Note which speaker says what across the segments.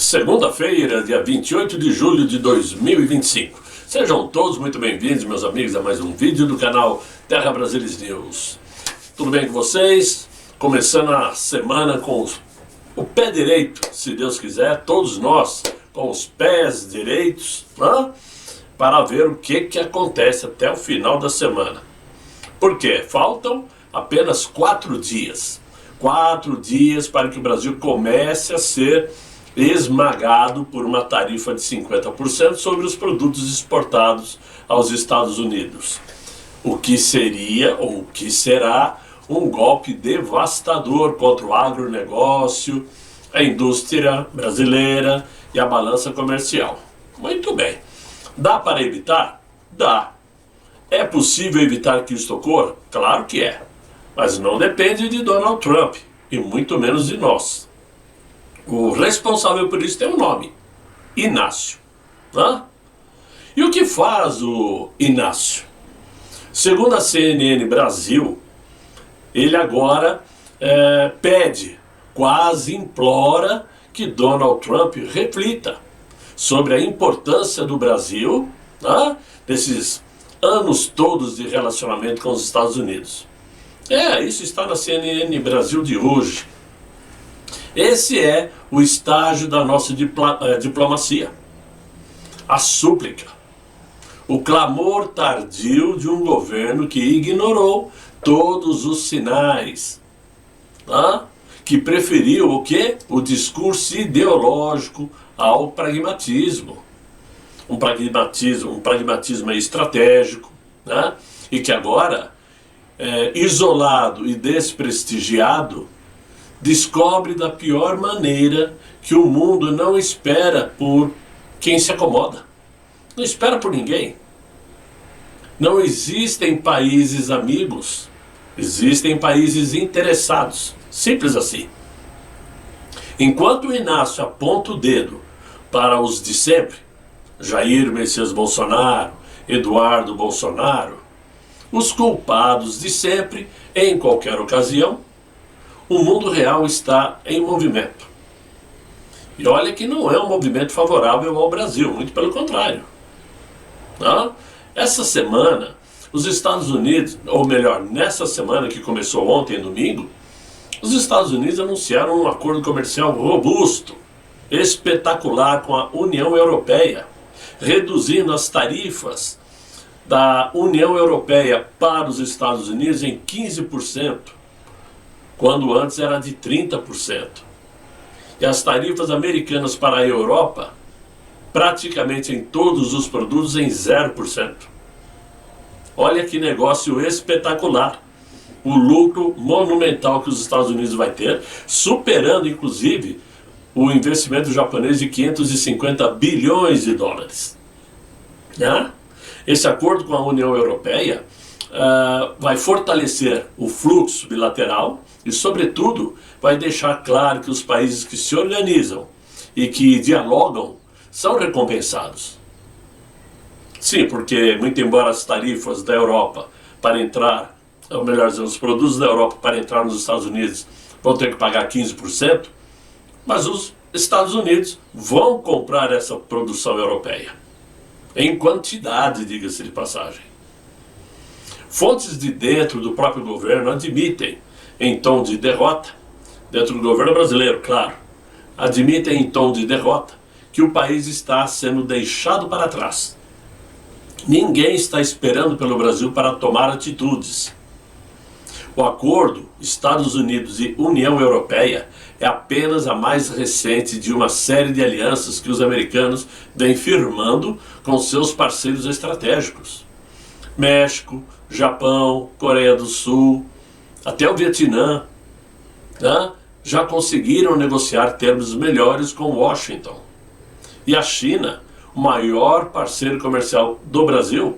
Speaker 1: Segunda-feira, dia 28 de julho de 2025. Sejam todos muito bem-vindos, meus amigos, a mais um vídeo do canal Terra Brasilis News. Tudo bem com vocês? Começando a semana com o pé direito, se Deus quiser, todos nós com os pés direitos, né? Para ver o que acontece até o final da semana. Por quê? Faltam apenas 4 dias. 4 dias para que o Brasil comece a ser esmagado por uma tarifa de 50% sobre os produtos exportados aos Estados Unidos. O que seria, ou o que será, um golpe devastador contra o agronegócio, a indústria brasileira e a balança comercial. Muito bem. Dá para evitar? Dá. É possível evitar que isso ocorra? Claro que é. Mas não depende de Donald Trump, e muito menos de nós. O responsável por isso tem um nome: Inácio. E o que faz o Inácio? Segundo a CNN Brasil, ele agora pede, quase implora, que Donald Trump reflita sobre a importância do Brasil, desses anos todos de relacionamento com os Estados Unidos. Isso está na CNN Brasil de hoje. Esse é o estágio da nossa diplomacia. A súplica. O clamor tardio de um governo que ignorou todos os sinais. Que preferiu o quê? O discurso ideológico ao pragmatismo. Um pragmatismo estratégico, e que agora, isolado e desprestigiado, descobre da pior maneira que o mundo não espera por quem se acomoda. Não espera por ninguém. Não existem países amigos, existem países interessados. Simples assim. Enquanto o Inácio aponta o dedo para os de sempre, Jair Messias Bolsonaro, Eduardo Bolsonaro, os culpados de sempre, em qualquer ocasião, o mundo real está em movimento. E olha que não é um movimento favorável ao Brasil, muito pelo contrário. Essa semana, os Estados Unidos, ou melhor, nessa semana que começou ontem, domingo, os Estados Unidos anunciaram um acordo comercial robusto, espetacular com a União Europeia, reduzindo as tarifas da União Europeia para os Estados Unidos em 15%, quando antes era de 30%. E as tarifas americanas para a Europa, praticamente em todos os produtos, em 0%. Olha que negócio espetacular. O lucro monumental que os Estados Unidos vai ter, superando inclusive o investimento japonês de 550 bilhões de dólares. Esse acordo com a União Europeia vai fortalecer o fluxo bilateral e, sobretudo, vai deixar claro que os países que se organizam e que dialogam são recompensados. Sim, porque, muito embora as tarifas da Europa para entrar, ou melhor dizendo, os produtos da Europa para entrar nos Estados Unidos vão ter que pagar 15%, mas os Estados Unidos vão comprar essa produção europeia. Em quantidade, diga-se de passagem. Fontes de dentro do próprio governo admitem, em tom de derrota, dentro do governo brasileiro, claro, admitem em tom de derrota que o país está sendo deixado para trás. Ninguém está esperando pelo Brasil para tomar atitudes. O acordo Estados Unidos e União Europeia é apenas a mais recente de uma série de alianças que os americanos vêm firmando com seus parceiros estratégicos. México, Japão, Coreia do Sul, até o Vietnã, já conseguiram negociar termos melhores com Washington. E a China, o maior parceiro comercial do Brasil,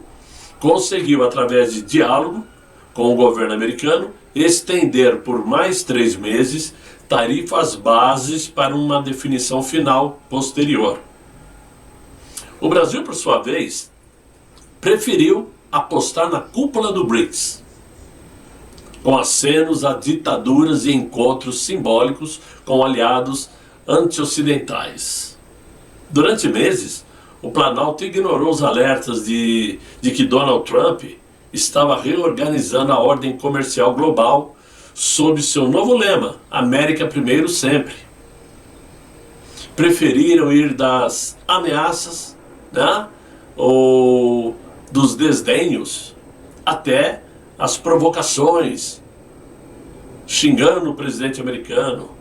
Speaker 1: conseguiu, através de diálogo com o governo americano, estender por mais 3 meses tarifas bases para uma definição final posterior. O Brasil, por sua vez, preferiu apostar na cúpula do BRICS, com acenos a ditaduras e encontros simbólicos com aliados anti-ocidentais. Durante meses, o Planalto ignorou os alertas de que Donald Trump estava reorganizando a ordem comercial global sob seu novo lema, América Primeiro Sempre. Preferiram ir das ameaças, né, ou dos desdenhos, até as provocações, xingando o presidente americano.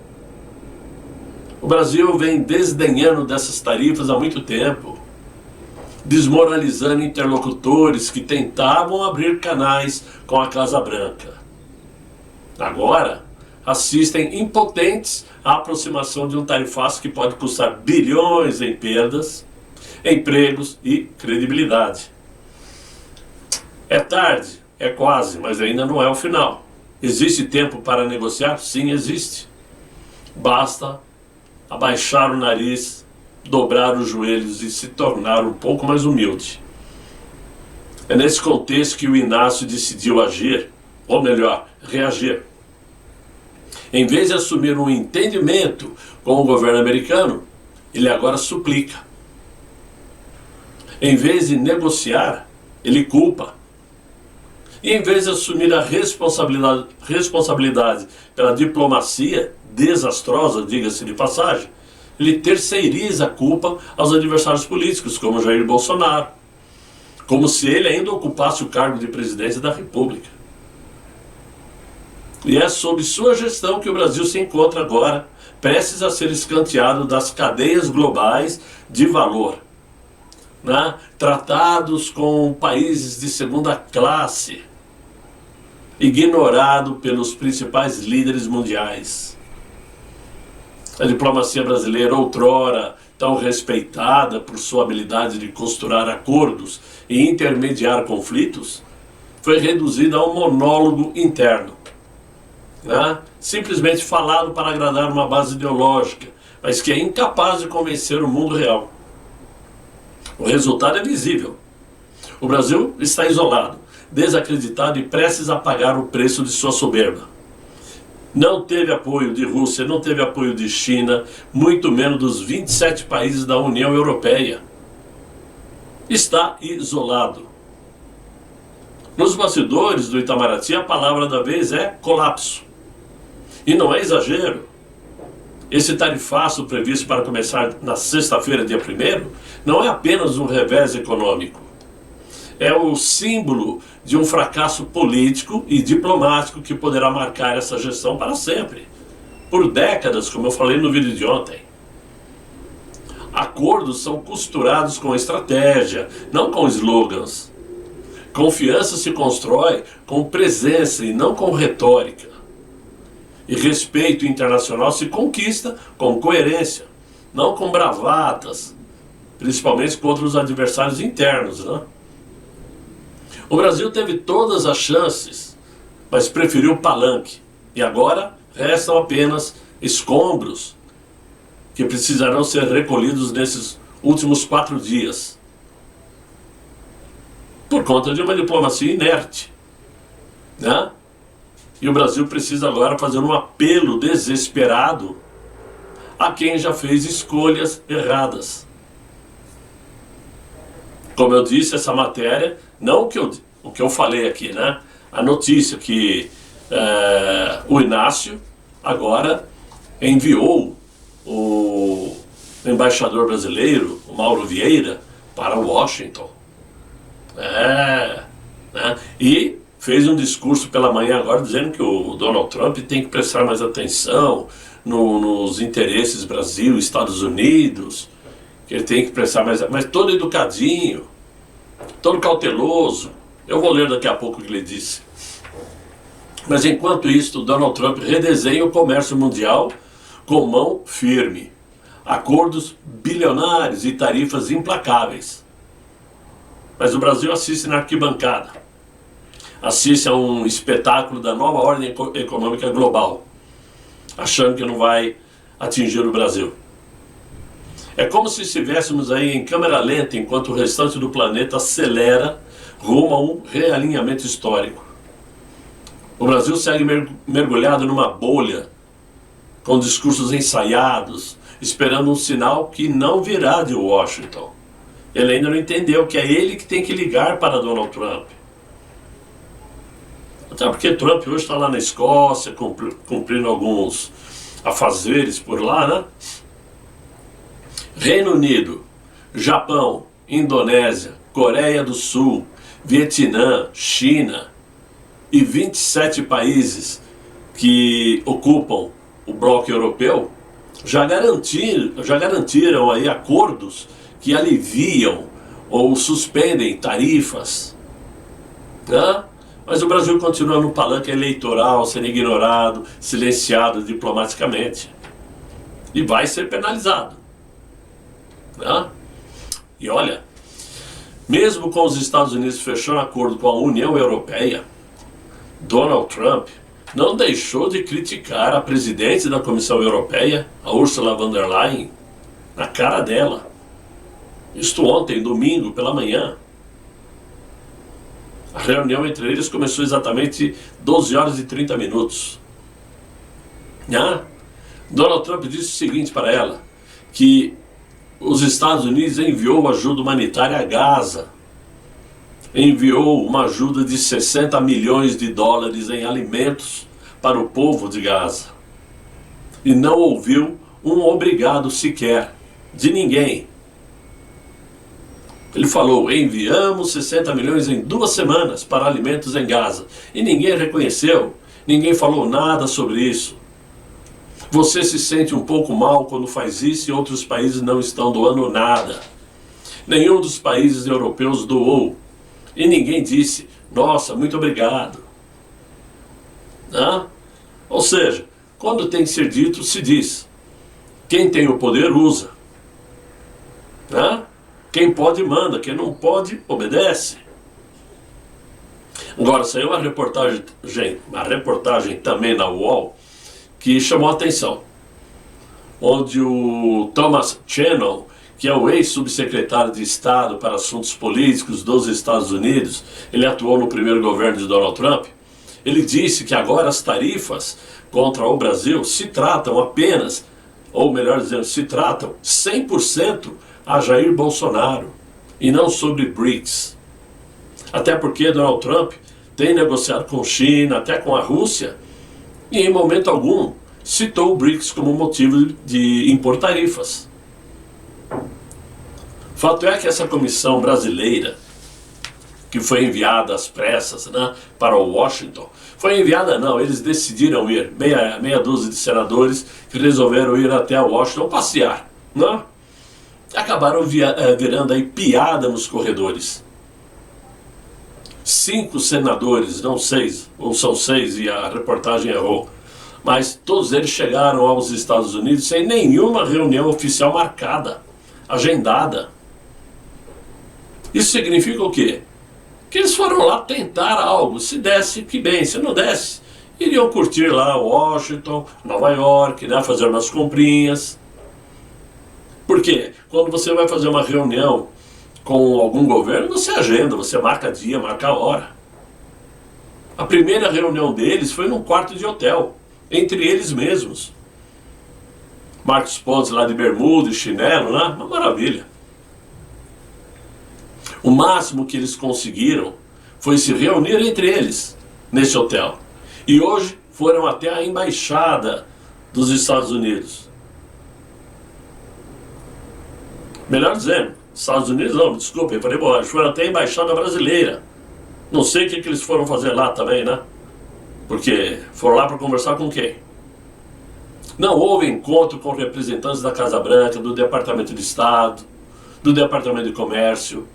Speaker 1: O Brasil vem desdenhando dessas tarifas há muito tempo, desmoralizando interlocutores que tentavam abrir canais com a Casa Branca. Agora, assistem impotentes à aproximação de um tarifaço que pode custar bilhões em perdas, empregos e credibilidade. É tarde, é quase, mas ainda não é o final. Existe tempo para negociar? Sim, existe. Basta abaixar o nariz, dobrar os joelhos e se tornar um pouco mais humilde. É nesse contexto que o Inácio decidiu agir, ou melhor, reagir. Em vez de assumir um entendimento com o governo americano, ele agora suplica. Em vez de negociar, ele culpa. E em vez de assumir a responsabilidade pela diplomacia desastrosa, diga-se de passagem, ele terceiriza a culpa aos adversários políticos, como Jair Bolsonaro, como se ele ainda ocupasse o cargo de presidente da República. E é sob sua gestão que o Brasil se encontra agora, prestes a ser escanteado das cadeias globais de valor, né? Tratados com países de segunda classe, ignorado pelos principais líderes mundiais. A diplomacia brasileira, outrora tão respeitada por sua habilidade de costurar acordos e intermediar conflitos, foi reduzida a um monólogo interno, né? Simplesmente falado para agradar uma base ideológica, mas que é incapaz de convencer o mundo real. O resultado é visível. O Brasil está isolado, desacreditado e prestes a pagar o preço de sua soberba. Não teve apoio de Rússia, não teve apoio de China, muito menos dos 27 países da União Europeia. Está isolado. Nos bastidores do Itamaraty, a palavra da vez é colapso. E não é exagero. Esse tarifaço previsto para começar na sexta-feira, dia 1º, não é apenas um revés econômico. É o símbolo de um fracasso político e diplomático que poderá marcar essa gestão para sempre. Por décadas, como eu falei no vídeo de ontem. Acordos são costurados com estratégia, não com slogans. Confiança se constrói com presença e não com retórica. E respeito internacional se conquista com coerência, não com bravatas, principalmente contra os adversários internos, né? O Brasil teve todas as chances, mas preferiu o palanque. E agora restam apenas escombros que precisarão ser recolhidos nesses últimos 4 dias. Por conta de uma diplomacia inerte, né? E o Brasil precisa agora fazer um apelo desesperado a quem já fez escolhas erradas. Como eu disse, essa matéria, não o que eu falei aqui, né? A notícia que o Inácio agora enviou o embaixador brasileiro, o Mauro Vieira, para Washington. Né? E fez um discurso pela manhã agora dizendo que o Donald Trump tem que prestar mais atenção nos interesses Brasil e Estados Unidos, que ele tem que prestar mais, mas todo educadinho, todo cauteloso. Eu vou ler daqui a pouco o que ele disse. Mas enquanto isso, Donald Trump redesenha o comércio mundial com mão firme, acordos bilionários e tarifas implacáveis. Mas o Brasil assiste na arquibancada. Assiste a um espetáculo da nova ordem econômica global, achando que não vai atingir o Brasil. É como se estivéssemos aí em câmera lenta enquanto o restante do planeta acelera rumo a um realinhamento histórico. O Brasil segue mergulhado numa bolha, com discursos ensaiados, esperando um sinal que não virá de Washington. Ele ainda não entendeu que é ele que tem que ligar para Donald Trump. Até porque Trump hoje está lá na Escócia, cumprindo alguns afazeres por lá, né? Reino Unido, Japão, Indonésia, Coreia do Sul, Vietnã, China e 27 países que ocupam o bloco europeu já garantiram aí acordos que aliviam ou suspendem tarifas, né? Mas o Brasil continua no palanque eleitoral, sendo ignorado, silenciado diplomaticamente. E vai ser penalizado, né? E olha, mesmo com os Estados Unidos fechando acordo com a União Europeia, Donald Trump não deixou de criticar a presidente da Comissão Europeia, a Ursula von der Leyen, na cara dela. Isto ontem, domingo, pela manhã. A reunião entre eles começou exatamente 12 horas e 30 minutos. Donald Trump disse o seguinte para ela, que os Estados Unidos enviou ajuda humanitária a Gaza. Enviou uma ajuda de 60 milhões de dólares em alimentos para o povo de Gaza. E não ouviu um obrigado sequer de ninguém. Ele falou, enviamos 60 milhões em 2 semanas para alimentos em Gaza. E ninguém reconheceu, ninguém falou nada sobre isso. Você se sente um pouco mal quando faz isso e outros países não estão doando nada. Nenhum dos países europeus doou. E ninguém disse, nossa, muito obrigado. Ou seja, quando tem que ser dito, se diz. Quem tem o poder, usa. Quem pode, manda. Quem não pode, obedece. Agora, saiu uma reportagem também na UOL que chamou a atenção. Onde o Thomas Chennault, que é o ex-subsecretário de Estado para Assuntos Políticos dos Estados Unidos, ele atuou no primeiro governo de Donald Trump, ele disse que agora as tarifas contra o Brasil se tratam apenas, ou melhor dizendo, se tratam 100% a Jair Bolsonaro, e não sobre BRICS. Até porque Donald Trump tem negociado com China, até com a Rússia, e em momento algum citou o BRICS como motivo de impor tarifas. Fato é que essa comissão brasileira, que foi enviada às pressas, para Washington, foi enviada não, eles decidiram ir, meia dúzia de senadores que resolveram ir até Washington passear, acabaram virando aí piada nos corredores. 5 senadores, não 6, ou são 6 e a reportagem errou, mas todos eles chegaram aos Estados Unidos sem nenhuma reunião oficial marcada, agendada. Isso significa o quê? Que eles foram lá tentar algo, se desse, que bem, se não desse, iriam curtir lá Washington, Nova York, fazer umas comprinhas. Por quê? Quando você vai fazer uma reunião com algum governo, você agenda, você marca dia, marca hora. A primeira reunião deles foi num quarto de hotel, entre eles mesmos. Marcos Pontes lá de bermuda e chinelo, uma maravilha. O máximo que eles conseguiram foi se reunir entre eles nesse hotel. E hoje foram até a embaixada dos Estados Unidos. Melhor dizendo, Estados Unidos não, desculpa, eu falei bobagem, foram até a embaixada brasileira. Não sei o que eles foram fazer lá também, Porque foram lá para conversar com quem? Não houve encontro com representantes da Casa Branca, do Departamento de Estado, do Departamento de Comércio,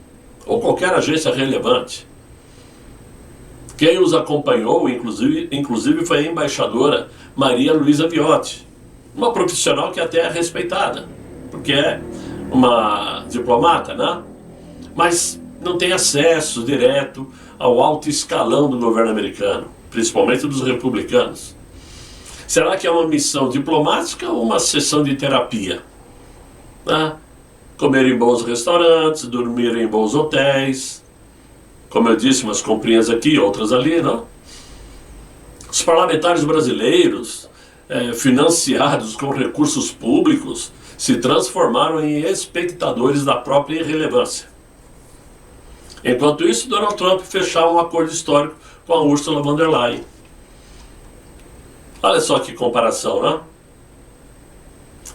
Speaker 1: ou qualquer agência relevante. Quem os acompanhou, inclusive foi a embaixadora Maria Luísa Viotti, uma profissional que até é respeitada, porque é uma diplomata, mas não tem acesso direto ao alto escalão do governo americano, principalmente dos republicanos. Será que é uma missão diplomática ou uma sessão de terapia? Comer em bons restaurantes, dormir em bons hotéis, como eu disse, umas comprinhas aqui, outras ali, Os parlamentares brasileiros, financiados com recursos públicos, se transformaram em espectadores da própria irrelevância. Enquanto isso, Donald Trump fechava um acordo histórico com a Ursula von der Leyen. Olha só que comparação, né?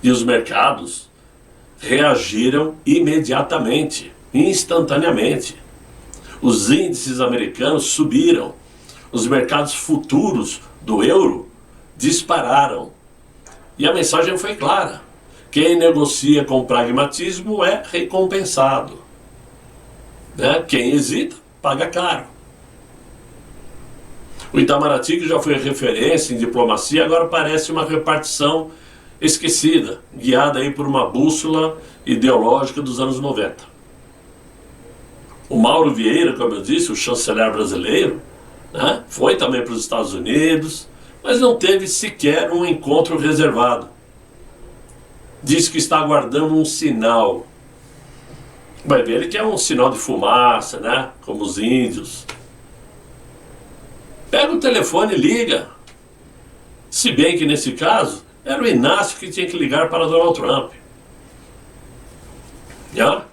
Speaker 1: E os mercados reagiram imediatamente, instantaneamente. Os índices americanos subiram, os mercados futuros do euro dispararam. E a mensagem foi clara: quem negocia com pragmatismo é recompensado, né? Quem hesita, paga caro. O Itamaraty, que já foi referência em diplomacia, agora parece uma repartição esquecida, guiada aí por uma bússola ideológica dos anos 90. O Mauro Vieira, como eu disse, o chanceler brasileiro, né, foi também para os Estados Unidos, mas não teve sequer um encontro reservado. Diz que está aguardando um sinal. Vai ver, ele quer um sinal de fumaça, né, como os índios. Pega o telefone e liga. Se bem que nesse caso era o Inácio que tinha que ligar para Donald Trump. Yeah?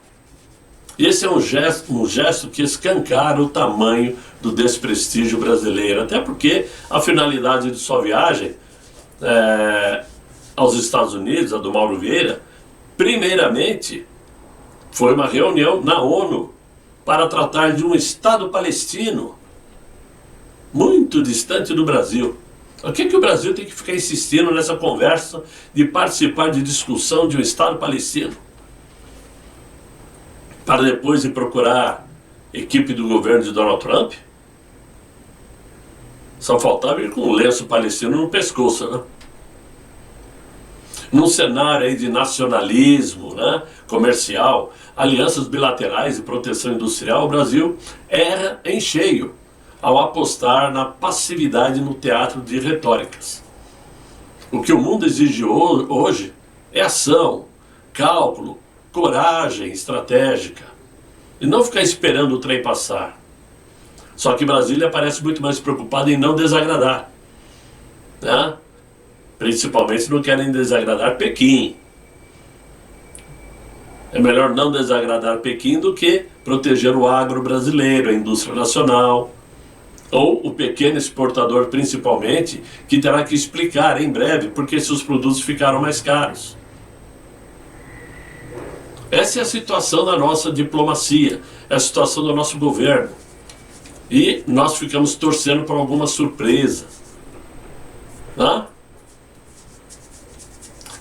Speaker 1: Esse é um gesto que escancara o tamanho do desprestígio brasileiro. Até porque a finalidade de sua viagem aos Estados Unidos, a do Mauro Vieira, primeiramente foi uma reunião na ONU para tratar de um Estado palestino muito distante do Brasil. O que o Brasil tem que ficar insistindo nessa conversa de participar de discussão de um Estado palestino? Para depois ir procurar equipe do governo de Donald Trump? Só faltava ir com um lenço palestino no pescoço, né? Num cenário aí de nacionalismo, né, comercial, alianças bilaterais e proteção industrial, o Brasil erra em cheio ao apostar na passividade no teatro de retóricas. O que o mundo exige hoje é ação, cálculo, coragem estratégica, e não ficar esperando o trem passar. Só que Brasília parece muito mais preocupada em não desagradar, né? Principalmente não querem desagradar Pequim. É melhor não desagradar Pequim do que proteger o agro brasileiro, a indústria nacional, ou o pequeno exportador principalmente, que terá que explicar em breve porque seus produtos ficaram mais caros. Essa é a situação da nossa diplomacia, é a situação do nosso governo. E nós ficamos torcendo por alguma surpresa, né?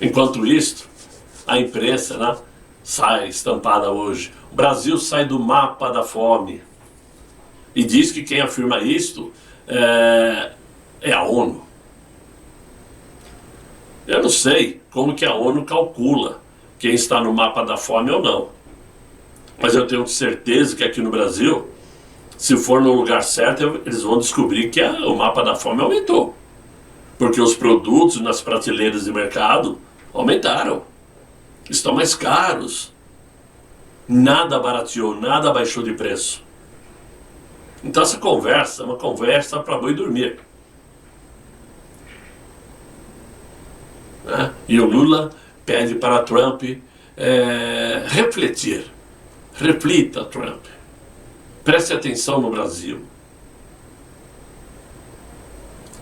Speaker 1: Enquanto isso, a imprensa, né, sai estampada hoje. O Brasil sai do mapa da fome. E diz que quem afirma isto é a ONU. Eu não sei como que a ONU calcula quem está no mapa da fome ou não. Mas eu tenho certeza que aqui no Brasil, se for no lugar certo, eles vão descobrir que o mapa da fome aumentou. Porque os produtos nas prateleiras de mercado aumentaram. Estão mais caros. Nada barateou, nada baixou de preço. Então essa conversa é uma conversa para boi dormir. Né? E o Lula pede para Trump refletir. Reflita, Trump. Preste atenção no Brasil.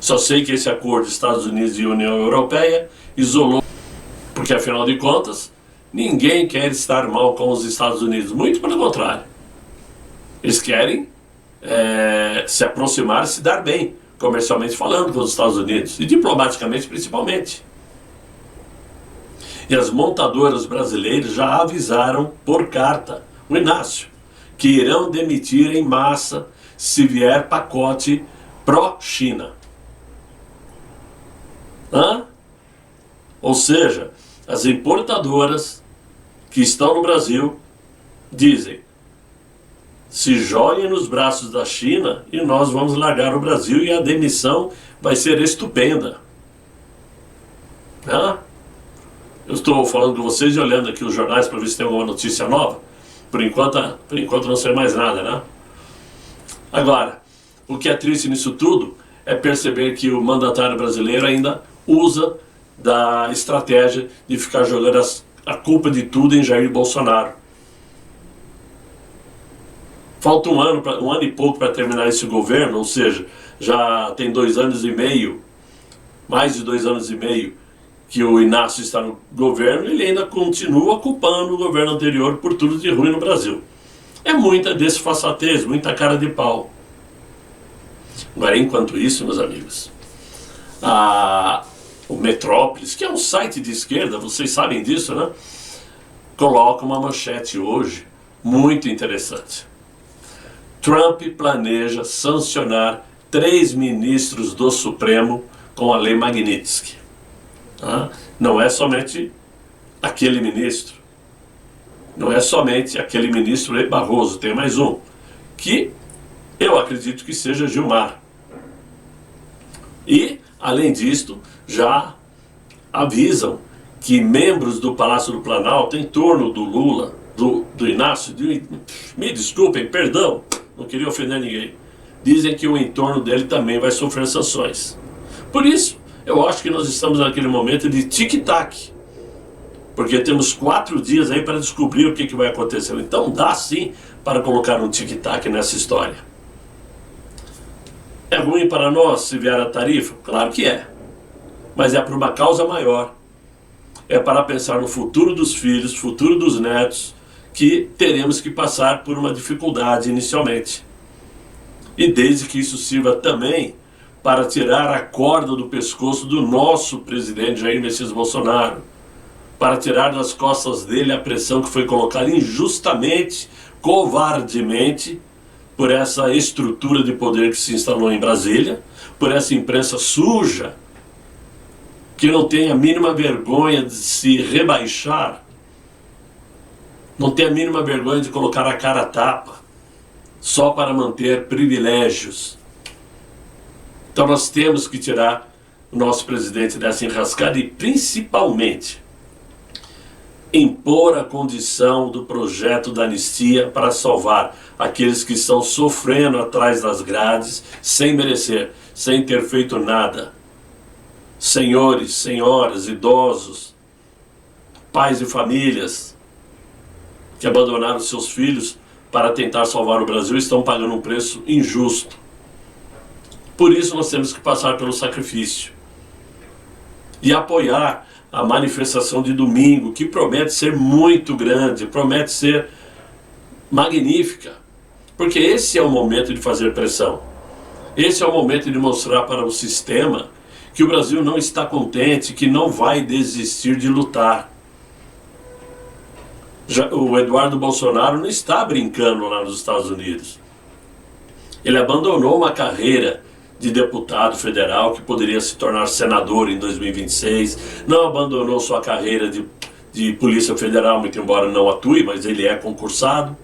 Speaker 1: Só sei que esse acordo Estados Unidos e União Europeia isolou, porque afinal de contas, ninguém quer estar mal com os Estados Unidos, muito pelo contrário. Eles querem se aproximar e se dar bem, comercialmente falando, com os Estados Unidos, e diplomaticamente principalmente. E as montadoras brasileiras já avisaram por carta, o Inácio, que irão demitir em massa se vier pacote pró-China. Ou seja, as importadoras que estão no Brasil dizem: se joguem nos braços da China e nós vamos largar o Brasil, e a demissão vai ser estupenda. Eu estou falando com vocês e olhando aqui os jornais para ver se tem alguma notícia nova. Por enquanto não sei mais nada, né? Agora, o que é triste nisso tudo é perceber que o mandatário brasileiro ainda usa da estratégia de ficar jogando a culpa de tudo em Jair Bolsonaro. Falta um ano e pouco para terminar esse governo, ou seja, já tem 2 anos e meio, mais de 2 anos e meio, que o Inácio está no governo, ele ainda continua culpando o governo anterior por tudo de ruim no Brasil. É muita desfaçatez, muita cara de pau. Agora, enquanto isso, meus amigos, o Metrópolis, que é um site de esquerda, vocês sabem disso, né? Coloca uma manchete hoje muito interessante. Trump planeja sancionar 3 ministros do Supremo com a lei Magnitsky. Não é somente aquele ministro. Não é somente aquele ministro Barroso, tem mais um, que eu acredito que seja Gilmar. E, além disto, já avisam que membros do Palácio do Planalto, em torno do Lula, do Inácio, me desculpem, perdão, não queria ofender ninguém, dizem que o entorno dele também vai sofrer sanções. Por isso, eu acho que nós estamos naquele momento de tic-tac, porque temos 4 dias aí para descobrir o que vai acontecer. Então dá sim para colocar um tic-tac nessa história. É ruim para nós se vier a tarifa? Claro que é. Mas é por uma causa maior. É para pensar no futuro dos filhos, futuro dos netos, que teremos que passar por uma dificuldade inicialmente. E desde que isso sirva também para tirar a corda do pescoço do nosso presidente Jair Messias Bolsonaro, para tirar das costas dele a pressão que foi colocada injustamente, covardemente, por essa estrutura de poder que se instalou em Brasília, por essa imprensa suja, que não tem a mínima vergonha de se rebaixar, não tem a mínima vergonha de colocar a cara a tapa, só para manter privilégios. Então nós temos que tirar o nosso presidente dessa enrascada e principalmente impor a condição do projeto da anistia para salvar aqueles que estão sofrendo atrás das grades sem merecer, sem ter feito nada. Senhores, senhoras, idosos, pais de famílias que abandonaram seus filhos para tentar salvar o Brasil estão pagando um preço injusto. Por isso nós temos que passar pelo sacrifício e apoiar a manifestação de domingo, que promete ser muito grande, promete ser magnífica, porque esse é o momento de fazer pressão. Esse é o momento de mostrar para o sistema que o Brasil não está contente, que não vai desistir de lutar. O Eduardo Bolsonaro não está brincando lá nos Estados Unidos. Ele abandonou uma carreira de deputado federal que poderia se tornar senador em 2026, não abandonou sua carreira de polícia federal, muito embora não atue, mas ele é concursado,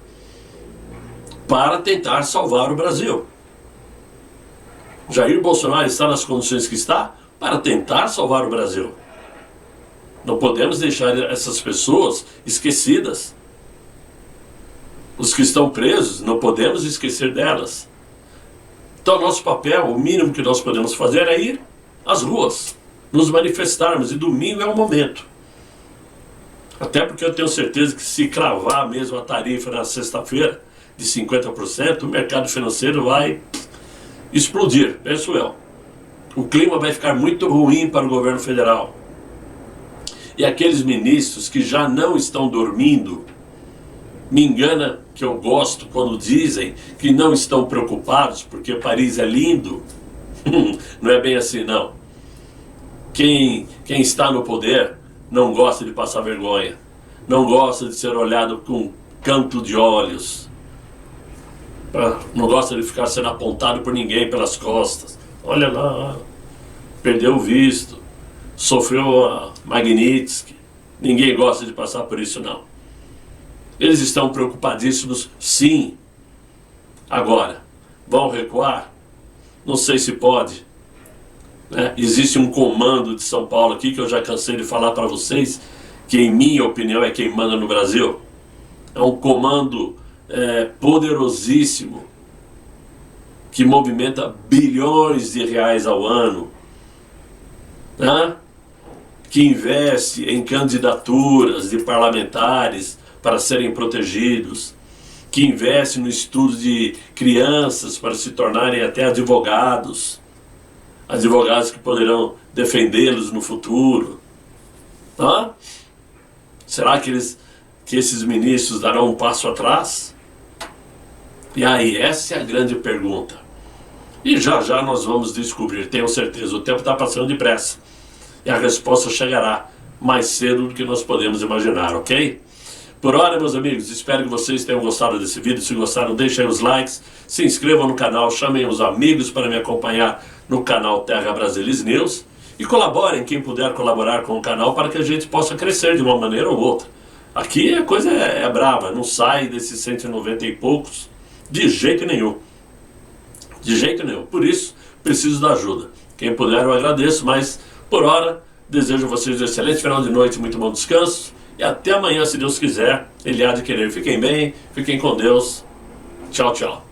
Speaker 1: para tentar salvar o Brasil. Jair Bolsonaro está nas condições que está para tentar salvar o Brasil. Não podemos deixar essas pessoas esquecidas. Os que estão presos, não podemos esquecer delas. Então nosso papel, o mínimo que nós podemos fazer é ir às ruas, nos manifestarmos, e domingo é o momento. Até porque eu tenho certeza que se cravar mesmo a tarifa na sexta-feira de 50%, o mercado financeiro vai explodir, penso eu. O clima vai ficar muito ruim para o governo federal. E aqueles ministros que já não estão dormindo, me engana que eu gosto quando dizem que não estão preocupados porque Paris é lindo. Não é bem assim, não. Quem está no poder não gosta de passar vergonha, não gosta de ser olhado com canto de olhos, não gosta de ficar sendo apontado por ninguém pelas costas. Olha lá, perdeu o visto, sofreu a Magnitsky. Ninguém gosta de passar por isso, não. Eles estão preocupadíssimos, sim. Agora, vão recuar? Não sei se pode. Existe um comando de São Paulo aqui que eu já cansei de falar para vocês, que em minha opinião é quem manda no Brasil. É um comando poderosíssimo, que movimenta bilhões de reais ao ano, que investe em candidaturas de parlamentares para serem protegidos, que investe no estudo de crianças para se tornarem até advogados, advogados que poderão defendê-los no futuro. Ah? Será que esses ministros darão um passo atrás? E aí, essa é a grande pergunta. E já já nós vamos descobrir, tenho certeza, o tempo está passando depressa. E a resposta chegará mais cedo do que nós podemos imaginar, ok? Por hora, meus amigos, espero que vocês tenham gostado desse vídeo. Se gostaram, deixem aí os likes, se inscrevam no canal, chamem os amigos para me acompanhar no canal Terra Brasilis News e colaborem, quem puder colaborar com o canal, para que a gente possa crescer de uma maneira ou outra. Aqui a coisa é brava, não sai desses 190 e poucos de jeito nenhum. De jeito nenhum. Por isso, preciso da ajuda. Quem puder, eu agradeço, mas por hora, desejo a vocês um excelente final de noite, muito bom descanso e até amanhã, se Deus quiser, Ele há de querer. Fiquem bem, fiquem com Deus. Tchau, tchau.